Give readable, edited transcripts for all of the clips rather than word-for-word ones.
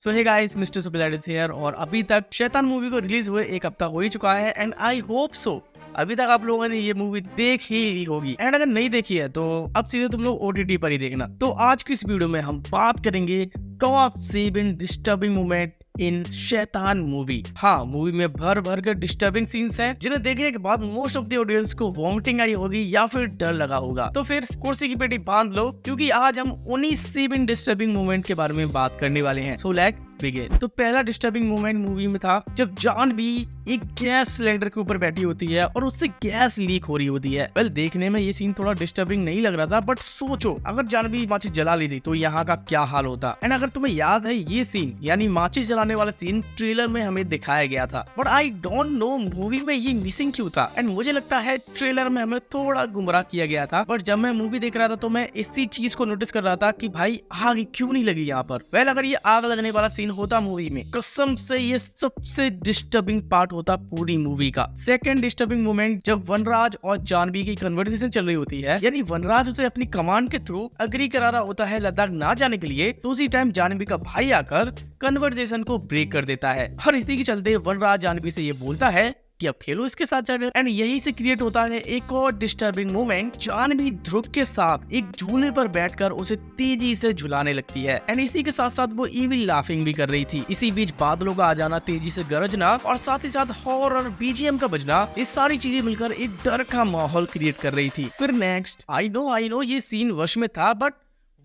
So hey guys, mister Superlattice here. और अभी तक शैतान मूवी को रिलीज हुए एक हफ्ता हो ही चुका है एंड आई होप सो अभी तक आप लोगों ने ये मूवी देख ही ली होगी। एंड अगर नहीं देखी है तो अब सीधे तुम लोग ओटीटी पर ही देखना। तो आज की इस वीडियो में हम बात करेंगे टॉप 7 डिस्टर्बिंग मोमेंट इन शैतान मूवी। हाँ, मूवी में भर भर कर डिस्टर्बिंग सीन्स हैं जिन्हें देखने के बाद मोस्ट ऑफ द ऑडियंस को वॉमिटिंग आई होगी या फिर डर लगा होगा। तो फिर कुर्सी की पेटी बांध लो क्योंकि आज हम उन्हीं 7 डिस्टर्बिंग मोमेंट के बारे में बात करने वाले हैं। So let's begin. तो पहला डिस्टर्बिंग मोमेंट मूवी में था जब जानवी एक गैस सिलेंडर के ऊपर बैठी होती है और उससे गैस लीक हो रही होती है। वेल, देखने में ये सीन थोड़ा डिस्टर्बिंग नहीं लग रहा था, बट सोचो अगर जानवी माचिस जला ली थी तो यहाँ का क्या हाल होता। एंड अगर तुम्हें याद है, ये सीन यानी माचिस जलाने वाला सीन ट्रेलर में हमें दिखाया गया था, but I don't know movie में ये मिसिंग क्यों था। एंड मुझे लगता है ट्रेलर में हमें थोड़ा गुमराह किया गया था। बट जब मैं मूवी देख रहा था तो मैं इसी चीज को नोटिस कर रहा था कि भाई आग क्यों नहीं लगी यहाँ पर। वेल, अगर ये आग लगने वाला सीन होता मूवी में, कसम से ये सबसे डिस्टर्बिंग पार्ट होता पूरी मूवी का। सेकंड डिस्टर्बिंग मोमेंट जब वनराज और जानवी की कन्वर्सेशन चल रही होती है, यानी वनराज उसे अपनी कमांड के थ्रू अग्री करा रहा होता है लद्दाख ना जाने के लिए, तो उसी टाइम जानवी का भाई आकर कन्वर्सेशन को ब्रेक कर देता है। और इसी के चलते वनराज जानवी से ये बोलता है कि अब खेलो इसके साथ जाकर। एंड यही से क्रिएट होता है एक और डिस्टर्बिंग मोमेंट। जानवी ध्रुव के साथ एक झूले पर बैठकर उसे तेजी से झुलाने लगती है एंड इसी के साथ साथ वो इविल लाफिंग भी कर रही थी। इसी बीच बादलों का आ जाना, तेजी से गरजना और साथ ही साथ हॉरर बीजीएम का बजना, ये सारी चीजें मिलकर एक डर का माहौल क्रिएट कर रही थी। फिर नेक्स्ट, आई नो ये सीन वश में था, बट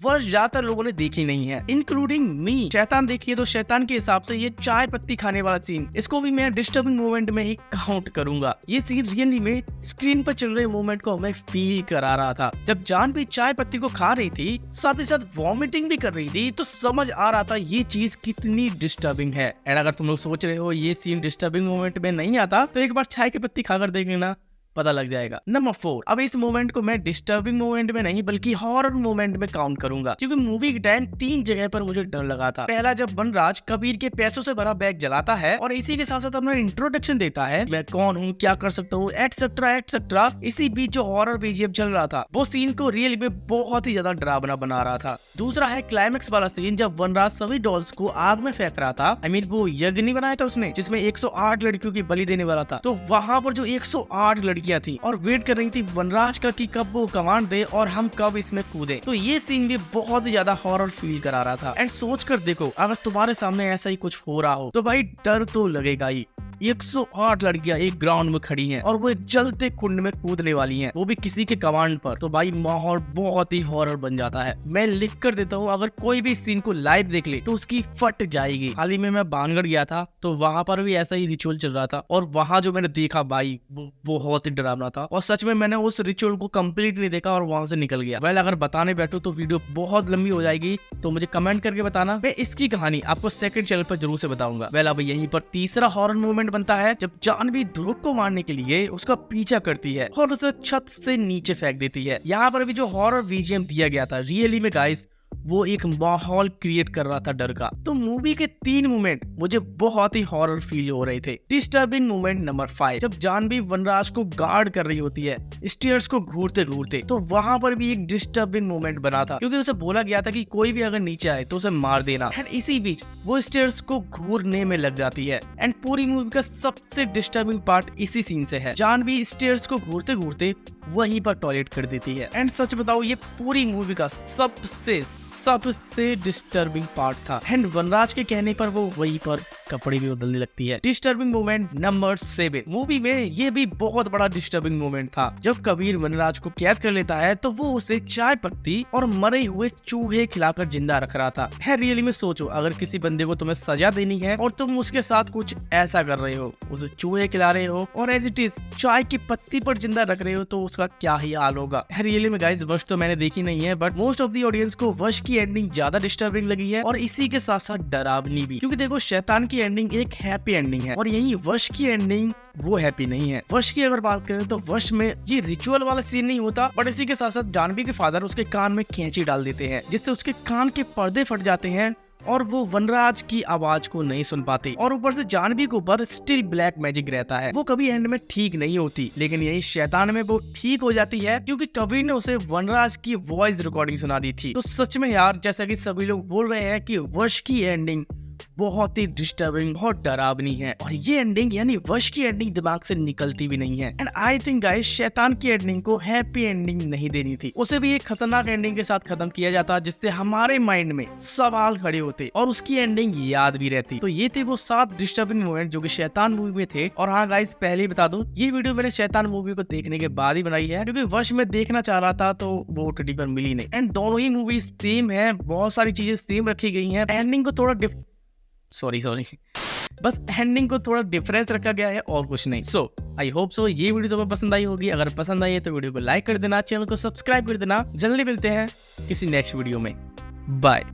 वर्ष ज्यादातर लोगों ने देखी नहीं है, इंक्लूडिंग मी। शैतान देखिए तो शैतान के हिसाब से ये चाय पत्ती खाने वाला सीन, इसको भी मैं डिस्टर्बिंग मोमेंट में ही काउंट करूंगा। ये सीन रियली में स्क्रीन पर चल रहे मोमेंट को हमें फील करा रहा था। जब जानवी चाय पत्ती को खा रही थी, साथ ही साथ वॉमिटिंग भी कर रही थी, तो समझ आ रहा था ये चीज कितनी डिस्टर्बिंग है। एंड अगर तुम लोग सोच रहे हो ये सीन डिस्टर्बिंग मोमेंट में नहीं आता, तो एक बार चाय की पत्ती खाकर देख लेना, पता लग जाएगा। नंबर 4, अब इस मोमेंट को मैं डिस्टर्बिंग मोमेंट में नहीं बल्कि हॉरर मोमेंट में काउंट करूंगा, क्योंकि मूवी के टाइम 3 जगह पर मुझे डर लगा था। पहला, जब वनराज कबीर के पैसों से भरा बैग जलाता है और इसी के साथ साथ अपना इंट्रोडक्शन देता है, मैं कौन हूँ, क्या कर सकता हूँ, एटसेट्रा एटसेट्रा। इसी बीच जो हॉरर बीजीएम चल रहा था, वो सीन को रियली में बहुत ही ज्यादा डरावना बना रहा था। दूसरा है क्लाइमेक्स वाला सीन, जब वनराज सभी डॉल्स को आग में फेंक रहा था। आई मीन वो यज्ञ नहीं बनाया था उसने जिसमें 108 लड़कियों की बलि देने वाला था, तो वहां पर जो 108 लड़कियां थी और वेट कर रही थी वनराज का कि कब वो कमांड दे और हम कब इसमें कूदे, तो ये सीन भी बहुत ही ज्यादा हॉरर फील करा रहा था। एंड सोच कर देखो, अगर तुम्हारे सामने ऐसा ही कुछ हो रहा हो तो भाई डर तो लगेगा ही। 108 लड़कियां एक ग्राउंड में खड़ी हैं और वो एक जलते कुंड में कूदने वाली हैं, वो भी किसी के कमांड पर, तो भाई माहौल बहुत ही हॉरर बन जाता है। मैं लिख कर देता हूँ, अगर कोई भी सीन को लाइव देख ले तो उसकी फट जाएगी। हाल ही में मैं बानगढ़ गया था, तो वहां पर भी ऐसा ही रिचुअल चल रहा था और वहां जो मैंने देखा भाई वो बहुत ही डरावना था। और सच में मैंने उस रिचुअल को कंप्लीट नहीं देखा और वहां से निकल गया। वेल, अगर बताने बैठो तो वीडियो बहुत लंबी हो जाएगी, तो मुझे कमेंट करके बताना, मैं इसकी कहानी आपको सेकंड चैनल पर जरूर से बताऊंगा। वेल, अब यहीं पर तीसरा हॉरर मूवमेंट बनता है जब जानवी ध्रुव को मारने के लिए उसका पीछा करती है और उसे छत से नीचे फेंक देती है। यहाँ पर भी जो हॉरर बीजीएम दिया गया था, रियली में गाइस वो एक माहौल क्रिएट कर रहा था डर का। तो मूवी के 3 मोमेंट मुझे बहुत ही हॉरर फील हो रहे थे। डिस्टर्बिंग मोमेंट नंबर 5, जब जानवी वनराज को गार्ड कर रही होती है स्टेयर्स को घूरते घूरते, तो वहां पर भी एक डिस्टर्बिंग मोमेंट बना था, क्योंकि उसे बोला गया था कि कोई भी अगर नीचे आए तो उसे मार देना। एंड इसी बीच वो स्टेयर्स को घूरने में लग जाती है। एंड पूरी मूवी का सबसे डिस्टर्बिंग पार्ट इसी सीन से है। जानवी स्टेयर्स को घूरते घूरते वहीं पर टॉयलेट कर देती है। एंड सच बताओ, ये पूरी मूवी का सबसे डिस्टर्बिंग पार्ट था। एंड वनराज के कहने पर वो वहीं पर कपड़े भी बदलने लगती है। डिस्टर्बिंग मोमेंट नंबर 7, मूवी में ये भी बहुत बड़ा डिस्टर्बिंग मोमेंट था। जब कबीर वनराज को कैद कर लेता है तो वो उसे चाय पत्ती और मरे हुए चूहे खिलाकर जिंदा रख रहा था। है रियली में सोचो, अगर किसी बंदे को तुम्हें सजा देनी है और तुम उसके साथ कुछ ऐसा कर रहे हो, उसे चूहे खिला रहे हो और एज इट इज चाय की पत्ती पर जिंदा रख रहे हो, तो उसका क्या ही हाल होगा। रियली में गाइस, वश तो मैंने देखी नहीं है, but most of the audience को वश की एंडिंग ज्यादा डिस्टर्बिंग लगी है और इसी के साथ साथ डरावनी भी, क्योंकि देखो शैतान की एंडिंग एक हैप्पी एंडिंग है और यही वश की एंडिंग वो हैप्पी नहीं है। वश की अगर बात करें तो वश में ये रिचुअल वाला सीन नहीं होता, बट इसी के साथ साथ जानवी के फादर उसके कान में कैंची डाल देते हैं, जिससे उसके कान के पर्दे फट जाते हैं और वो वनराज की आवाज को नहीं सुन पाते। और ऊपर से जानवी के ऊपर स्टिल ब्लैक मैजिक रहता है, वो कभी एंड में ठीक नहीं होती, लेकिन यही शैतान में वो ठीक हो जाती है, क्योंकि कबीर ने उसे वनराज की वॉइस रिकॉर्डिंग सुना दी थी। तो सच में यार, जैसा कि सभी लोग बोल रहे हैं कि वश की एंडिंग बहुत ही डिस्टर्बिंग, बहुत डरावनी है और ये एंडिंग यानी वश की एंडिंग दिमाग से निकलती भी नहीं है। एंड आई थिंक गाइस शैतान की एंडिंग को हैप्पी एंडिंग नहीं देनी थी, उसे भी एक खतरनाक एंडिंग के साथ खत्म किया जाता जिससे हमारे माइंड में सवाल खड़े होते और उसकी एंडिंग याद भी रहती। तो ये थे वो 7 डिस्टर्बिंग मोमेंट जो कि शैतान मूवी में थे। और हाँ गाइस पहले ही बता दूं ये वीडियो मैंने शैतान मूवी को देखने के बाद ही बनाई है, क्योंकि वश में देखना चाह रहा था तो वो ओटीटी पर मिली नहीं। एंड दोनों ही मूवी सेम है, बहुत सारी चीजें सेम रखी गई हैं, एंडिंग को थोड़ा सॉरी बस एंडिंग को थोड़ा डिफरेंस रखा गया है और कुछ नहीं। सो आई होप सो ये वीडियो तुम्हें पसंद आई होगी। अगर पसंद आई है तो वीडियो को लाइक कर देना, चैनल को सब्सक्राइब कर देना। जल्दी मिलते हैं किसी नेक्स्ट वीडियो में। बाय।